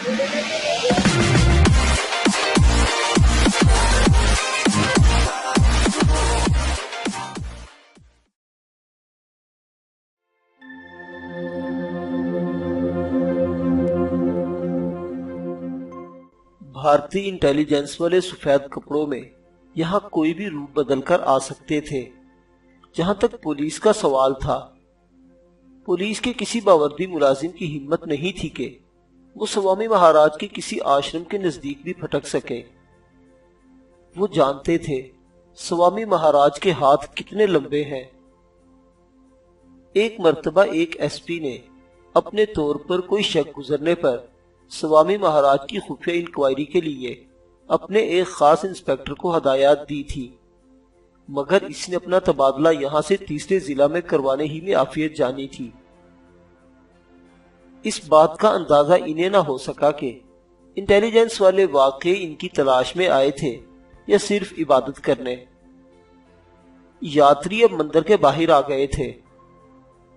بھارتی انٹیلیجنس والے سفید کپڑوں میں یہاں کوئی بھی روپ بدل کر آ سکتے تھے۔ جہاں تک پولیس کا سوال تھا، پولیس کے کسی باوردی ملازم کی ہمت نہیں تھی کہ وہ سوامی مہاراج کے کسی آشرم کے نزدیک بھی پھٹک سکے۔ وہ جانتے تھے سوامی مہاراج کے ہاتھ کتنے لمبے ہیں۔ ایک مرتبہ ایک ایس پی نے اپنے طور پر کوئی شک گزرنے پر سوامی مہاراج کی خفیہ انکوائری کے لیے اپنے ایک خاص انسپیکٹر کو ہدایات دی تھی، مگر اس نے اپنا تبادلہ یہاں سے تیسرے ضلع میں کروانے ہی میں عافیت جانی تھی۔ اس بات کا اندازہ انہیں نہ ہو سکا کہ انٹیلیجنس والے واقعی ان کی تلاش میں آئے تھے یا صرف عبادت کرنے۔ یاتری اب مندر کے باہر آ گئے تھے۔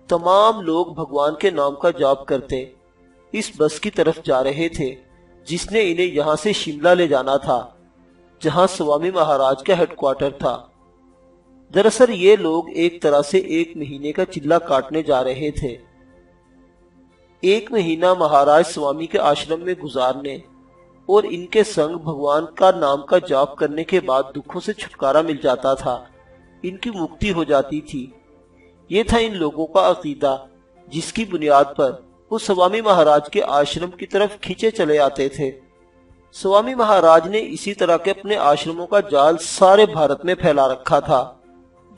تمام لوگ بھگوان کے نام کا جاپ کرتے اس بس کی طرف جا رہے تھے جس نے انہیں یہاں سے شملہ لے جانا تھا، جہاں سوامی مہاراج کا ہیڈ کوارٹر تھا۔ دراصل یہ لوگ ایک طرح سے ایک مہینے کا چلہ کاٹنے جا رہے تھے۔ ایک مہینہ مہاراج سوامی کے آشرم میں گزارنے اور ان کے سنگ بھگوان کا نام کا جاپ کرنے کے بعد دکھوں سے چھٹکارا مل جاتا تھا، ان کی مکتی ہو جاتی تھی۔ یہ تھا ان لوگوں کا عقیدہ، جس کی بنیاد پر وہ سوامی مہاراج کے آشرم کی طرف کھینچے چلے آتے تھے۔ سوامی مہاراج نے اسی طرح کے اپنے آشرموں کا جال سارے بھارت میں پھیلا رکھا تھا۔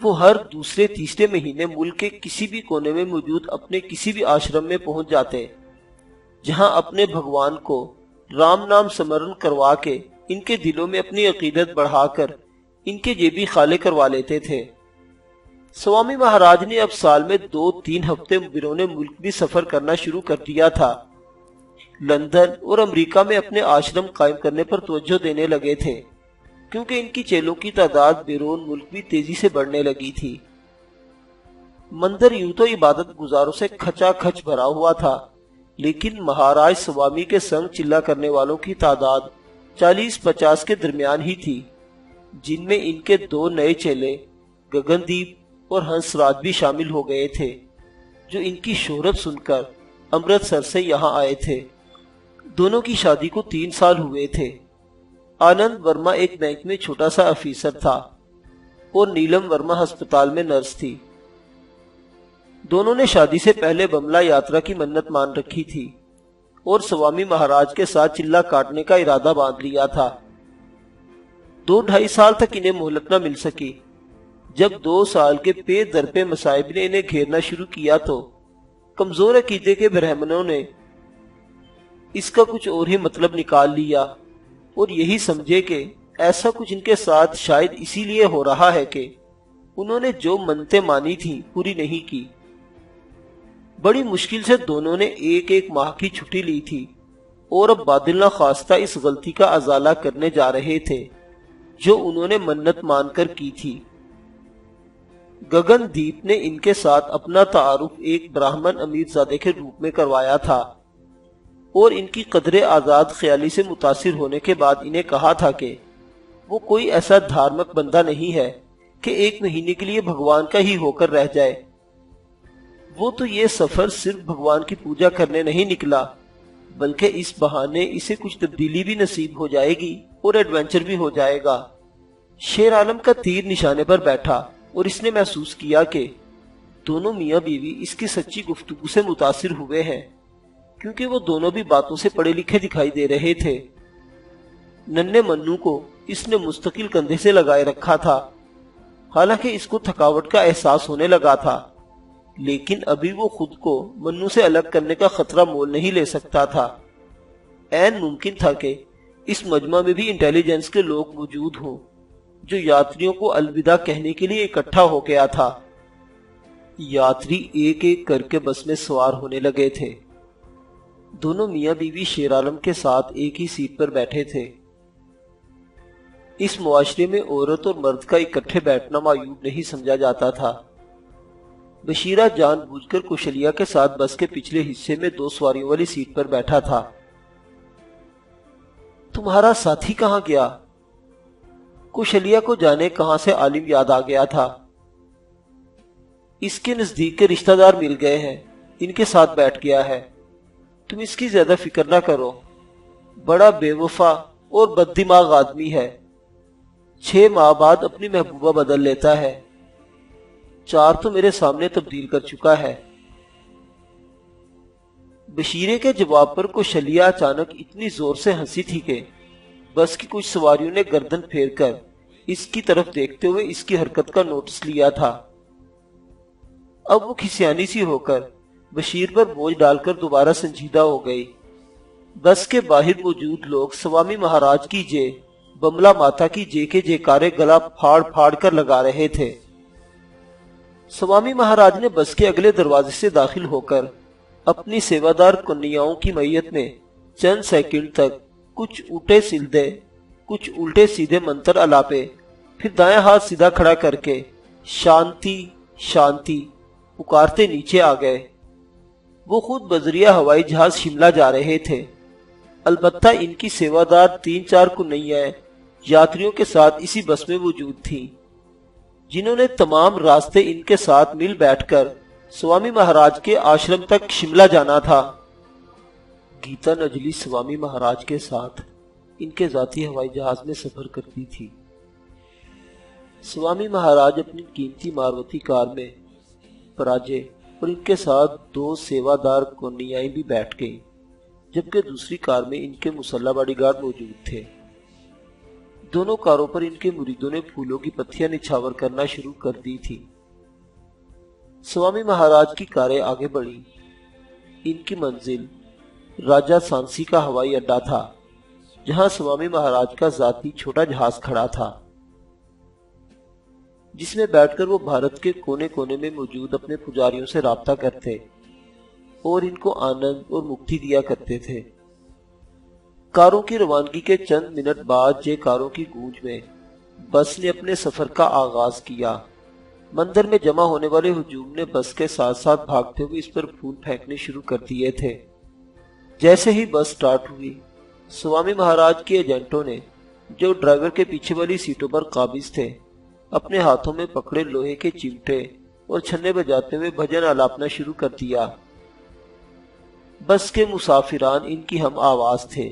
وہ ہر دوسرے تیسرے مہینے ملک کے کسی بھی کونے میں موجود اپنے کسی بھی آشرم میں پہنچ جاتے، جہاں اپنے بھگوان کو رام نام سمرن کروا کے ان کے دلوں میں اپنی عقیدت بڑھا کر ان کے جیبی خالے کروا لیتے تھے۔ سوامی مہاراج نے اب سال میں 2-3 ہفتے بیرون ملک بھی سفر کرنا شروع کر دیا تھا۔ لندن اور امریکہ میں اپنے آشرم قائم کرنے پر توجہ دینے لگے تھے، کیونکہ ان کی چیلوں کی تعداد بیرون ملک بھی تیزی سے بڑھنے لگی تھی۔ مندر یوں تو عبادت گزاروں سے کھچا کھچ بھرا ہوا تھا، لیکن مہاراج سوامی کے سنگ چلہ کرنے والوں کی تعداد 40-50 کے درمیان ہی تھی، جن میں ان کے 2 نئے چیلے گگن دیپ اور ہنس راج بھی شامل ہو گئے تھے، جو ان کی شہرت سن کر امرتسر سے یہاں آئے تھے۔ دونوں کی شادی کو 3 سال ہوئے تھے۔ آنند ورما ایک بینک میں چھوٹا سا افیسر تھا اور نیلم ورما ہسپتال میں نرس تھی۔ دونوں نے شادی سے پہلے بملا یاترا کی منت مان رکھی تھی اور سوامی مہاراج کے ساتھ چلہ کاٹنے کا ارادہ باندھ لیا تھا۔ 2-2.5 سال تک انہیں مہلت نہ مل سکی۔ جب 2 سال کے پے در پے مصائب نے انہیں گھیرنا شروع کیا تو کمزور عقیدے کے برہمنوں نے اس کا کچھ اور ہی مطلب نکال لیا اور یہی سمجھے کہ ایسا کچھ ان کے ساتھ شاید اسی لیے ہو رہا ہے کہ انہوں نے جو منتیں مانی تھیں پوری نہیں کی۔ بڑی مشکل سے دونوں نے 1 ماہ کی چھٹی لی تھی اور اب بادل نخواستہ اس غلطی کا ازالہ کرنے جا رہے تھے جو انہوں نے منت مان کر کی تھی۔ گگن دیپ نے ان کے ساتھ اپنا تعارف ایک براہمن امیر زادے کے روپ میں کروایا تھا اور ان کی قدر آزاد خیالی سے متاثر ہونے کے بعد انہیں کہا تھا کہ وہ کوئی ایسا دھارمک بندہ نہیں ہے کہ 1 مہینے کے لیے بھگوان کا ہی ہو کر رہ جائے۔ وہ تو یہ سفر صرف بھگوان کی پوجا کرنے نہیں نکلا، بلکہ اس بہانے اسے کچھ تبدیلی بھی نصیب ہو جائے گی اور ایڈونچر بھی ہو جائے گا۔ شیر عالم کا تیر نشانے پر بیٹھا اور اس نے محسوس کیا کہ دونوں میاں بیوی اس کی سچی گفتگو سے متاثر ہوئے ہیں، کیونکہ وہ دونوں بھی باتوں سے پڑھے لکھے دکھائی دے رہے تھے۔ ننھے منو کو اس نے مستقل کندھے سے لگائے رکھا تھا، حالانکہ اس کو تھکاوٹ کا احساس ہونے لگا تھا، لیکن ابھی وہ خود کو منو سے الگ کرنے کا خطرہ مول نہیں لے سکتا تھا۔ عین ممکن تھا کہ اس مجمع میں بھی انٹیلیجنس کے لوگ موجود ہوں جو یاتریوں کو الوداع کہنے کے لیے اکٹھا ہو گیا تھا۔ یاتری ایک ایک کر کے بس میں سوار ہونے لگے تھے۔ دونوں میاں بیوی شیر عالم کے ساتھ ایک ہی سیٹ پر بیٹھے تھے۔ اس معاشرے میں عورت اور مرد کا اکٹھے بیٹھنا معیوب نہیں سمجھا جاتا تھا۔ بشیرہ جان بوجھ کر کوشلیا کے ساتھ بس کے پچھلے حصے میں 2 سواریوں والی سیٹ پر بیٹھا تھا۔ تمہارا ساتھی کہاں گیا؟ کوشلیا کو جانے کہاں سے عالم یاد آ گیا تھا۔ اس کے نزدیک کے رشتہ دار مل گئے ہیں، ان کے ساتھ بیٹھ گیا ہے۔ تم اس کی زیادہ فکر نہ کرو، بڑا بے وفا اور بد دماغ آدمی ہے۔ 6 ماہ بعد اپنی محبوبہ بدل لیتا ہے، 4 تو میرے سامنے تبدیل کر چکا ہے۔ بشیرے کے جواب پر کوشلیا اچانک اتنی زور سے ہنسی تھی کہ بس کی کچھ سواریوں نے گردن پھیر کر اس کی طرف دیکھتے ہوئے اس کی حرکت کا نوٹس لیا تھا۔ اب وہ کھسیانی سی ہو کر بشیر پر بوجھ ڈال کر دوبارہ سنجیدہ ہو گئی۔ بس کے باہر موجود لوگ سوامی مہاراج کی جے، بملا ماتا کی جے کے جےکارے گلا پھاڑ پھاڑ کر لگا رہے تھے۔ سوامی مہاراج نے بس کے اگلے دروازے سے داخل ہو کر اپنی سیوادار کنیاؤں کی میت میں چند سیکنڈ تک کچھ الٹے سیدھے منتر الاپے، پھر دائیں ہاتھ سیدھا کھڑا کر کے شانتی شانتی پکارتے نیچے آ گئے۔ وہ خود بذریعہ ہوائی جہاز شملہ جا رہے تھے، البتہ ان کی سیوادار 3-4 کنیاں یاتریوں کے ساتھ اسی بس میں موجود تھیں، جنہوں نے تمام راستے ان کے ساتھ مل بیٹھ کر سوامی مہاراج کے آشرم تک شملہ جانا تھا۔ گیتا نجلی سوامی مہاراج کے ساتھ ان کے ذاتی ہوائی جہاز میں سفر کرتی تھی۔ سوامی مہاراج اپنی قیمتی ماروتی کار میں پراجے اور ان کے ساتھ 2 سیوادار کنیائیں بھی بیٹھ گئیں، جبکہ دوسری کار میں ان کے مسلح باڈی گارڈ موجود تھے۔ دونوں کاروں پر ان کے مریدوں نے پھولوں کی پتیاں نچھاور کرنا شروع کر دی تھی۔ سوامی مہاراج کی کاریں آگے بڑھیں۔ ان کی منزل راجہ سانسی کا ہوائی اڈا تھا، جہاں سوامی مہاراج کا ذاتی چھوٹا جہاز کھڑا تھا، جس میں بیٹھ کر وہ بھارت کے کونے کونے میں موجود اپنے پجاریوں سے رابطہ کرتے اور ان کو آنند اور مکتی دیا کرتے تھے۔ کاروں کی روانگی کے چند منٹ بعد جے کاروں کی گونج میں بس نے اپنے سفر کا آغاز کیا۔ مندر میں جمع ہونے والے ہجوم نے بس کے ساتھ ساتھ بھاگتے ہوئے اس پر پھول پھینکنے شروع کر دیے تھے۔ جیسے ہی بس سٹارٹ ہوئی، سوامی مہاراج کے ایجنٹوں نے، جو ڈرائیور کے پیچھے والی سیٹوں پر قابض تھے، اپنے ہاتھوں میں پکڑے لوہے کے چمٹے اور چھنے بجاتے ہوئے بھجن آلاپنا شروع کر دیا۔ بس کے مسافران ان کی ہم آواز تھے۔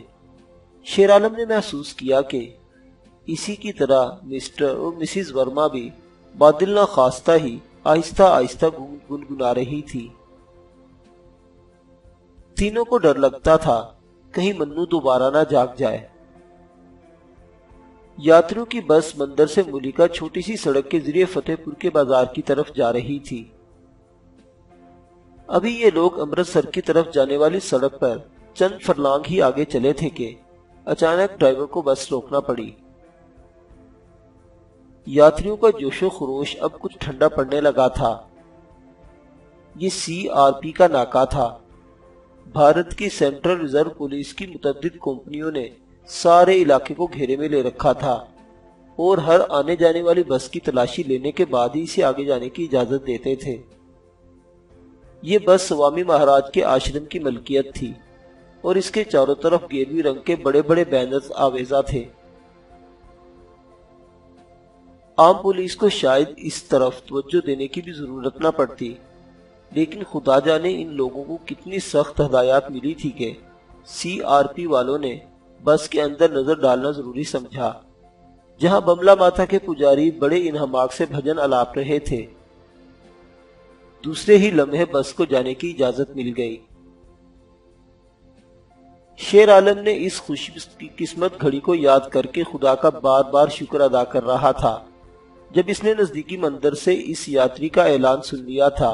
شیر عالم نے محسوس کیا کہ اسی کی طرح مسٹر اور مسز ورما بھی بادل نہ خواستہ ہی آہستہ آہستہ گنگنا رہی تھی۔ تینوں کو ڈر لگتا تھا کہیں منو دوبارہ نہ جاگ جائے۔ یاتریوں کی بس مندر سے ملکہ چھوٹی سی سڑک کے ذریعے فتح پور کے بازار کی طرف جا رہی تھی۔ ابھی یہ لوگ امرتسر کی طرف جانے والی سڑک پر چند فرلانگ ہی آگے چلے تھے کہ اچانک ڈرائیور کو بس روکنا پڑی۔ یاتریوں کا جوش و خروش اب کچھ ٹھنڈا پڑنے لگا تھا۔ یہ CRP کا ناکہ تھا۔ بھارت کی سینٹرل ریزرو پولیس کی متعدد کمپنیوں نے سارے علاقے کو گھیرے میں لے رکھا تھا اور ہر آنے جانے والی بس کی تلاشی لینے کے بعد ہی اسے آگے جانے کی اجازت دیتے تھے۔ یہ بس سوامی مہاراج کے آشرم کی ملکیت تھی اور اس کے چاروں طرف گیروی رنگ کے بڑے بڑے بینرز آویزاں تھے۔ عام پولیس کو شاید اس طرف توجہ دینے کی بھی ضرورت نہ پڑتی، لیکن خدا جانے ان لوگوں کو کتنی سخت ہدایات ملی تھی کہ CRP والوں نے بس کے اندر نظر ڈالنا ضروری سمجھا، جہاں بملا ماتا کے پجاری بڑے انہماک سے بھجن الاپ رہے تھے۔ دوسرے ہی لمحے بس کو جانے کی اجازت مل گئی۔ شیر عالم نے اس خوش قسمت گھڑی کو یاد کر کے خدا کا بار بار شکر ادا کر رہا تھا جب اس نے نزدیکی مندر سے اس یاتری کا اعلان سن لیا تھا،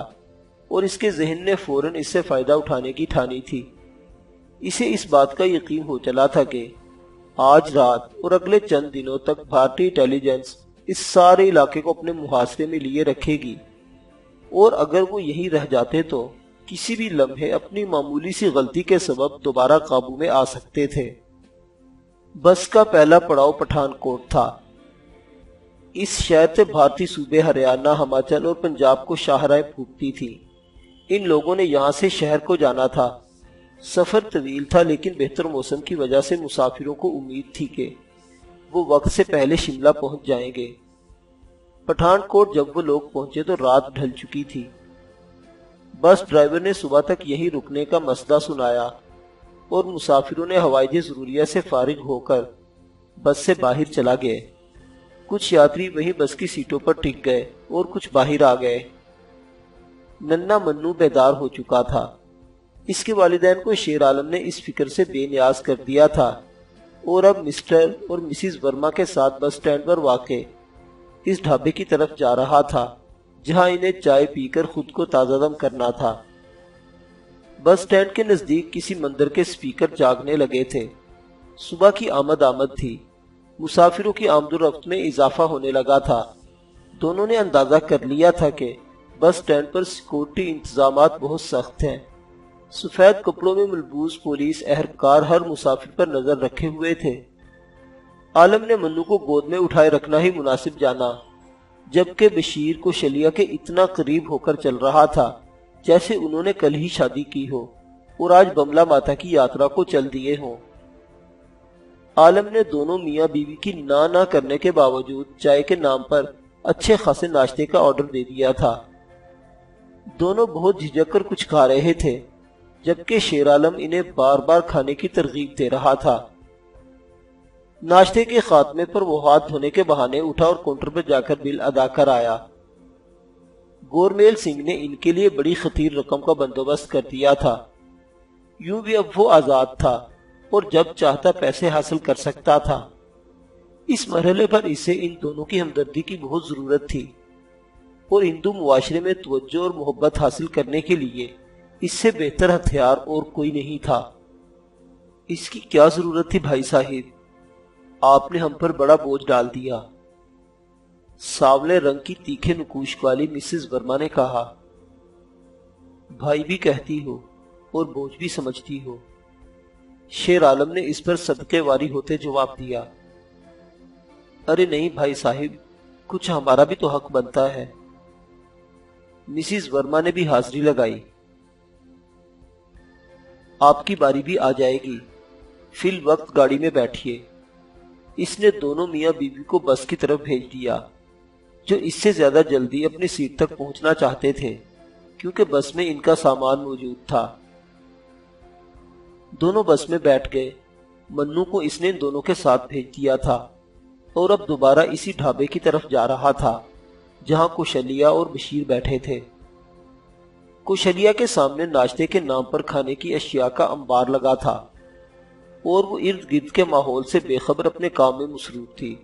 اور اس کے ذہن نے فوراً اس سے فائدہ اٹھانے کی ٹھانی تھی۔ اسے اس بات کا یقین ہو چلا تھا کہ آج رات اور اگلے چند دنوں تک بھارتی انٹیلی جنس اس سارے علاقے کو اپنے محاصرے میں لیے رکھے گی، اور اگر وہ یہیں رہ جاتے تو کسی بھی لمحے اپنی معمولی سی غلطی کے سبب دوبارہ قابو میں آ سکتے تھے۔ بس کا پہلا پڑاؤ پٹھان کوٹ تھا۔ اس شہر سے بھارتی صوبے ہریانہ، ہماچل اور پنجاب کو شاہراہیں پھونکتی تھی۔ ان لوگوں نے یہاں سے شہر کو جانا تھا۔ سفر طویل تھا، لیکن بہتر موسم کی وجہ سے مسافروں کو امید تھی کہ وہ وقت سے پہلے شملہ پہنچ جائیں گے۔ پٹھان کوٹ جب وہ لوگ پہنچے تو رات ڈھل چکی تھی۔ بس ڈرائیور نے صبح تک یہیں رکنے کا مسئلہ سنایا اور مسافروں نے حوائج ضروریہ سے فارغ ہو کر بس سے باہر چلا گئے۔ کچھ یاتری وہیں بس کی سیٹوں پر ٹک گئے اور کچھ باہر آ گئے۔ ننھا منو بیدار ہو چکا تھا۔ اس کے والدین کو شیر عالم نے اس فکر سے بے نیاز کر دیا تھا اور اب مسٹر اور مسز ورما کے ساتھ بس سٹینڈ پر واقع اس ڈھابے کی طرف جا رہا تھا جہاں انہیں چائے پی کر خود کو تازہ دم کرنا تھا۔ بس سٹینڈ کے نزدیک کسی مندر کے سپیکر جاگنے لگے تھے۔ صبح کی آمد تھی۔ مسافروں کی آمد و رفت میں اضافہ ہونے لگا تھا۔ دونوں نے اندازہ کر لیا تھا کہ بس سٹینڈ پر سیکورٹی انتظامات بہت سخت ہیں۔ سفید کپڑوں میں ملبوس پولیس اہلکار ہر مسافر پر نظر رکھے ہوئے تھے۔ عالم نے منو کو گود میں اٹھائے رکھنا ہی مناسب جانا، جبکہ بشیر کو شلیہ کے اتنا قریب ہو کر چل رہا تھا جیسے انہوں نے کل ہی شادی کی ہو اور آج بملا ماتا کی یاترا کو چل دیے ہوں۔ عالم نے دونوں میاں بیوی کی نہ کرنے کے باوجود چائے کے نام پر اچھے خاصے ناشتے کا آرڈر دے دیا تھا۔ دونوں بہت جھجک کر کچھ کھا رہے تھے، جبکہ شیر عالم انہیں بار بار کھانے کی ترغیب دے رہا تھا۔ ناشتے کے خاتمے پر وہ ہاتھ دھونے کے بہانے اٹھا اور کاؤنٹر پر جا کر بل ادا کر آیا۔ گورمیل سنگھ نے ان کے لیے بڑی خطیر رقم کا بندوبست کر دیا تھا۔ یوں بھی اب وہ آزاد تھا اور جب چاہتا پیسے حاصل کر سکتا تھا۔ اس مرحلے پر اسے ان دونوں کی ہمدردی کی بہت ضرورت تھی اور ہندو معاشرے میں توجہ اور محبت حاصل کرنے کے لیے اس سے بہتر ہتھیار اور کوئی نہیں تھا۔ اس کی کیا ضرورت تھی بھائی صاحب؟ آپ نے ہم پر بڑا بوجھ ڈال دیا، سانولے رنگ کی تیکھے نکوش والی مسز ورما نے کہا۔ بھائی بھی کہتی ہو اور بوجھ بھی سمجھتی ہو، شیر عالم نے اس پر صدقے واری ہوتے جواب دیا۔ ارے نہیں بھائی صاحب، کچھ ہمارا بھی تو حق بنتا ہے۔ مسز ورما نے بھی حاضری لگائی۔ آپ کی باری بھی آ جائے گی، فی الوقت گاڑی میں بیٹھیے۔ اس نے دونوں میاں بیوی کو بس کی طرف بھیج دیا، جو اس سے زیادہ جلدی اپنی سیٹ تک پہنچنا چاہتے تھے کیونکہ بس میں ان کا سامان موجود تھا۔ دونوں بس میں بیٹھ گئے۔ منو کو اس نے ان دونوں کے ساتھ بھیج دیا تھا اور اب دوبارہ اسی ڈھابے کی طرف جا رہا تھا جہاں کوشلیہ اور بشیر بیٹھے تھے۔ کوشلیہ کے سامنے ناشتے کے نام پر کھانے کی اشیاء کا انبار لگا تھا اور وہ ارد گرد کے ماحول سے بے خبر اپنے کام میں مصروف تھی،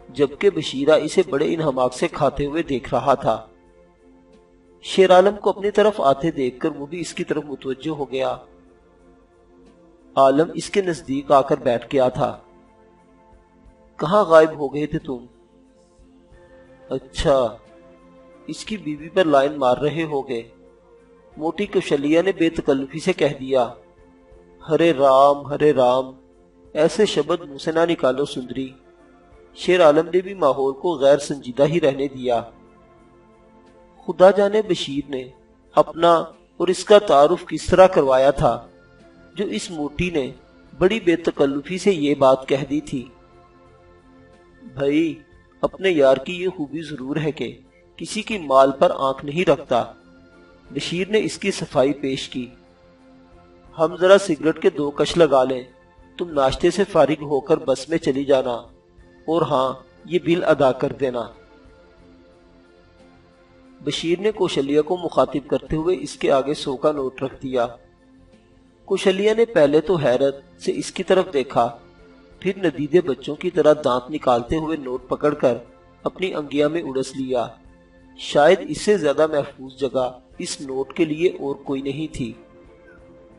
جبکہ بشیرہ اسے بڑے انہماک سے کھاتے ہوئے دیکھ رہا تھا۔ شیر عالم کو اپنی طرف آتے دیکھ کر وہ بھی اس کی طرف متوجہ ہو گیا۔ عالم اس کے نزدیک آ کر بیٹھ گیا تھا۔ کہاں غائب ہو گئے تھے تم؟ اچھا، اس کی بیوی پر لائن مار رہے ہو گے، موٹی کوشلیہ نے بے تکلفی سے کہہ دیا۔ ہرے رام، ایسے شبد منہ سے نہ نکالو سندری۔ شیر عالم نے بھی ماحول کو غیر سنجیدہ ہی رہنے دیا۔ خدا جانے بشیر نے اپنا اور اس کا تعارف کس طرح کروایا تھا جو اس موٹی نے بڑی بے تکلفی سے یہ بات کہہ دی تھی۔ بھائی، اپنے یار کی یہ خوبی ضرور ہے کہ کسی کی مال پر آنکھ نہیں رکھتا۔ بشیر نے اس کی صفائی پیش کی۔ ہم ذرا سگریٹ کے 2 کش لگا لیں، تم ناشتے سے فارغ ہو کر بس میں چلی جانا، اور ہاں، یہ بل ادا کر دینا۔ بشیر نے کوشلیہ کو مخاطب کرتے ہوئے اس کے آگے 100 کا نوٹ رکھ دیا۔ کوشلیہ نے پہلے تو حیرت سے اس کی طرف دیکھا، پھر ندیدے بچوں کی طرح دانت نکالتے ہوئے نوٹ پکڑ کر اپنی انگیاں میں اڑس لیا۔ شاید اس سے زیادہ محفوظ جگہ اس نوٹ کے لیے اور کوئی نہیں تھی۔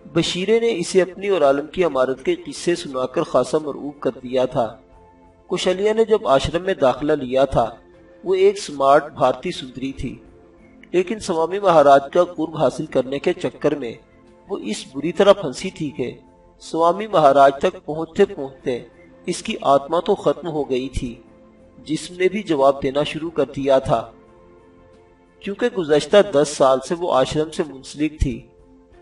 بشیرے نے اسے اپنی اور عالم کی امارت کے قصے سنا کر خاصا مرعوب کر دیا تھا۔ کوشلیہ نے جب آشرم میں داخلہ لیا تھا، وہ ایک سمارٹ بھارتی سندری تھی، لیکن سوامی مہاراج کا قرب حاصل کرنے کے چکر میں وہ اس بری طرح پھنسی تھی کہ سوامی مہاراج تک پہنچتے پہنچتے اس کی آتما تو ختم ہو گئی تھی، جسم نے بھی جواب دینا شروع کر دیا تھا۔ کیونکہ گزشتہ 10 سال سے وہ آشرم سے منسلک تھی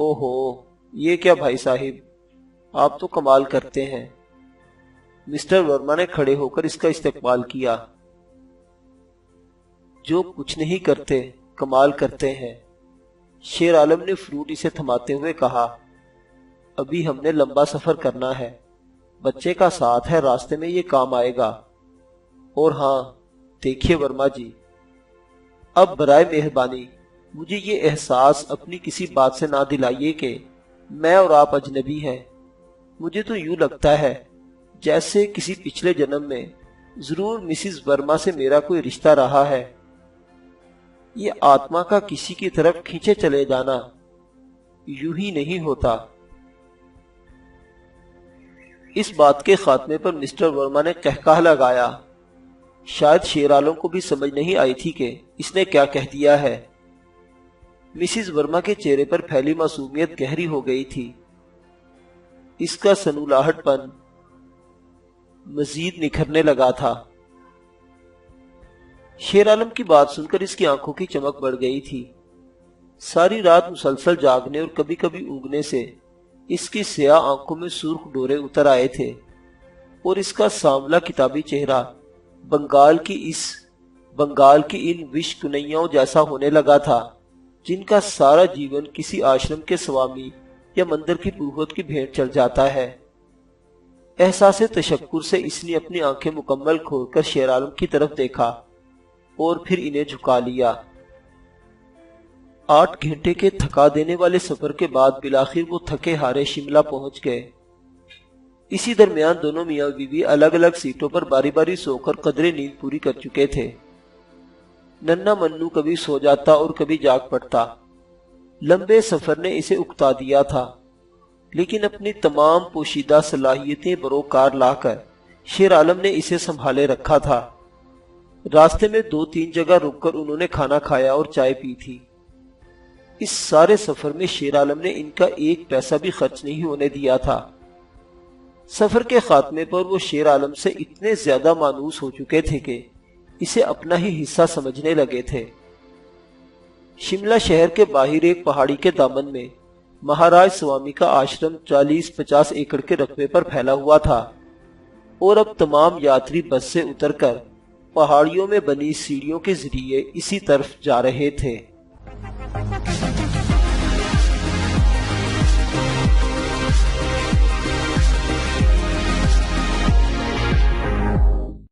اوہو، یہ کیا بھائی صاحب، آپ تو کمال کرتے ہیں۔ مسٹر ورما نے کھڑے ہو کر اس کا استقبال کیا۔ جو کچھ نہیں کرتے کمال کرتے ہیں، شیر عالم نے فروٹ اسے تھماتے ہوئے کہا۔ ابھی ہم نے لمبا سفر کرنا ہے، بچے کا ساتھ ہے، راستے میں یہ کام آئے گا۔ اور ہاں دیکھیے ورما جی، اب برائے مہربانی مجھے یہ احساس اپنی کسی بات سے نہ دلائیے کہ میں اور آپ اجنبی ہیں۔ مجھے تو یوں لگتا ہے جیسے کسی پچھلے جنم میں ضرور مسز ورما سے میرا کوئی رشتہ رہا ہے۔ یہ آتما کا کسی کی طرف کھینچے چلے جانا یوں ہی نہیں ہوتا۔ اس بات کے خاتمے پر مسٹر ورما نے قہقہہ لگایا۔ شاید شیر عالم کو بھی سمجھ نہیں آئی تھی کہ اس نے کیا کہہ دیا ہے۔ مسز ورما کے چہرے پر پھیلی معصومیت گہری ہو گئی تھی۔ اس کا سنولاہٹ پن مزید نکھرنے لگا تھا۔ شیر عالم کی بات سن کر اس کی آنکھوں کی چمک بڑھ گئی تھی۔ ساری رات مسلسل جاگنے اور کبھی کبھی اونگنے سے اس کی سیاہ آنکھوں میں سرخ ڈورے اتر آئے تھے، اور اس کا سانولا کتابی چہرہ بنگال کی ان وش کنیاؤں جیسا ہونے لگا تھا جن کا سارا جیون کسی آشرم کے سوامی یا مندر کی پروہت کی بھیٹ چڑھ جاتا ہے۔ احساس تشکر سے اس نے اپنی آنکھیں مکمل کھول کر شیر عالم کی طرف دیکھا اور پھر انہیں جھکا لیا۔ 8 گھنٹے کے تھکا دینے والے سفر کے بعد بالآخر وہ تھکے ہارے شملہ پہنچ گئے۔ اسی درمیان دونوں میاں بیوی الگ الگ سیٹوں پر باری باری سو کر قدرے نیند پوری کر چکے تھے۔ ننھا منو کبھی سو جاتا اور کبھی جاگ پڑتا۔ لمبے سفر نے اسے اکتا دیا تھا، لیکن اپنی تمام پوشیدہ صلاحیتیں بروکار لا کر شیر عالم نے اسے سنبھالے رکھا تھا۔ راستے میں 2-3 جگہ رک کر انہوں نے کھانا کھایا اور چائے پی تھی۔ اس سارے سفر میں شیر عالم نے ان کا 1 پیسہ بھی خرچ نہیں ہونے دیا تھا۔ سفر کے خاتمے پر وہ شیر عالم سے اتنے زیادہ مانوس ہو چکے تھے کہ اسے اپنا ہی حصہ سمجھنے لگے تھے۔ شملہ شہر کے باہر ایک پہاڑی کے دامن میں مہاراج سوامی کا آشرم 40-50 ایکڑ کے رقبے پر پھیلا ہوا تھا، اور اب تمام یاتری بس سے اتر کر پہاڑیوں میں بنی سیڑھیوں کے ذریعے اسی طرف جا رہے تھے۔